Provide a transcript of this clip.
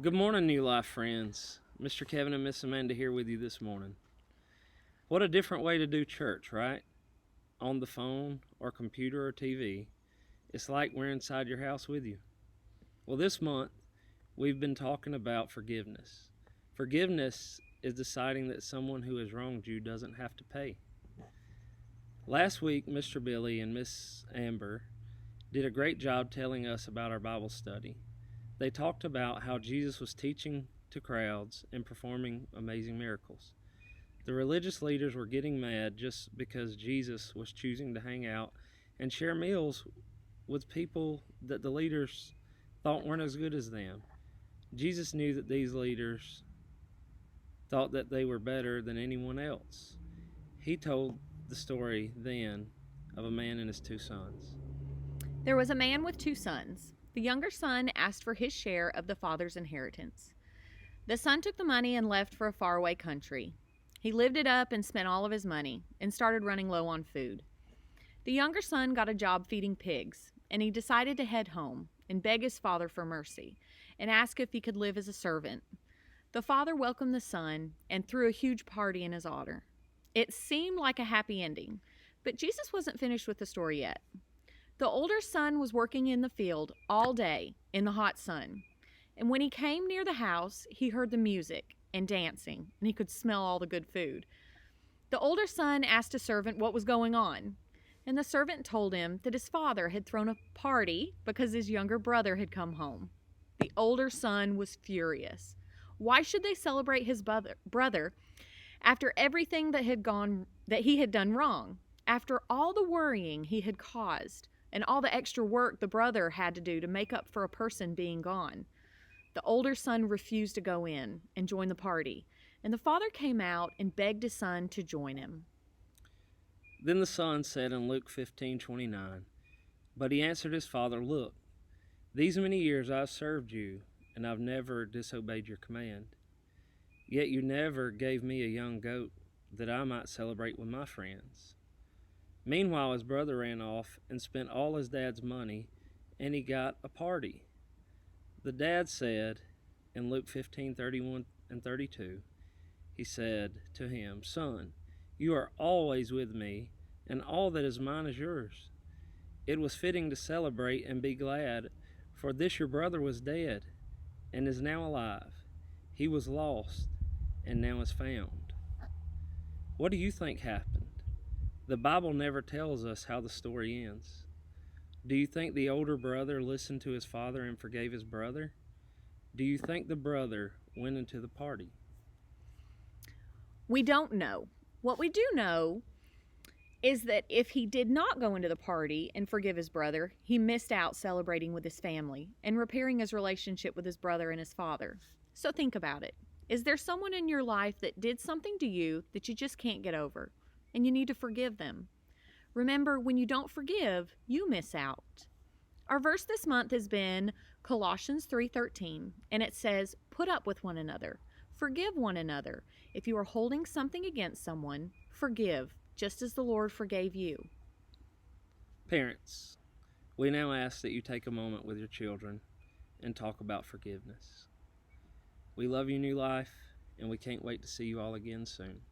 Good morning, New Life friends. Mr. Kevin and Miss Amanda here with you this morning. What a different way to do church, right? On the phone or computer or TV. It's like we're inside your house with you. Well, this month, we've been talking about forgiveness. Forgiveness is deciding that someone who has wronged you doesn't have to pay. Last week, Mr. Billy and Miss Amber did a great job telling us about our Bible study. They talked about how Jesus was teaching to crowds and performing amazing miracles. The religious leaders were getting mad just because Jesus was choosing to hang out and share meals with people that the leaders thought weren't as good as them. Jesus knew that these leaders thought that they were better than anyone else. He told the story then of a man and his two sons. There was a man with two sons. The younger son asked for his share of the father's inheritance. The son took the money and left for a faraway country. He lived it up and spent all of his money and started running low on food. The younger son got a job feeding pigs, and he decided to head home and beg his father for mercy and ask if he could live as a servant. The father welcomed the son and threw a huge party in his honor. It seemed like a happy ending, but Jesus wasn't finished with the story yet. The older son was working in the field all day in the hot sun, and when he came near the house, he heard the music and dancing, and he could smell all the good food. The older son asked a servant what was going on, and the servant told him that his father had thrown a party because his younger brother had come home. The older son was furious. Why should they celebrate his brother after everything that he had done wrong, after all the worrying he had caused? And all the extra work the brother had to do to make up for a person being gone? The older son refused to go in and join the party, and the father came out and begged his son to join him. Then the son said in Luke 15:29, "But he answered his father, 'Look, these many years I've served you, and I've never disobeyed your command. Yet you never gave me a young goat that I might celebrate with my friends.' Meanwhile, his brother ran off and spent all his dad's money, and he got a party. The dad said in Luke 15:31 and 32, he said to him, 'Son, you are always with me, and all that is mine is yours. It was fitting to celebrate and be glad, for this your brother was dead and is now alive. He was lost and now is found.'" What do you think happened? The Bible never tells us how the story ends. Do you think the older brother listened to his father and forgave his brother? Do you think the brother went into the party? We don't know. What we do know is that if he did not go into the party and forgive his brother, he missed out celebrating with his family and repairing his relationship with his brother and his father. So think about it. Is there someone in your life that did something to you that you just can't get over, and you need to forgive them? Remember, when you don't forgive, you miss out. Our verse this month has been Colossians 3:13, and it says, "Put up with one another. Forgive one another. If you are holding something against someone, forgive, just as the Lord forgave you." Parents, we now ask that you take a moment with your children and talk about forgiveness. We love you, New Life, and we can't wait to see you all again soon.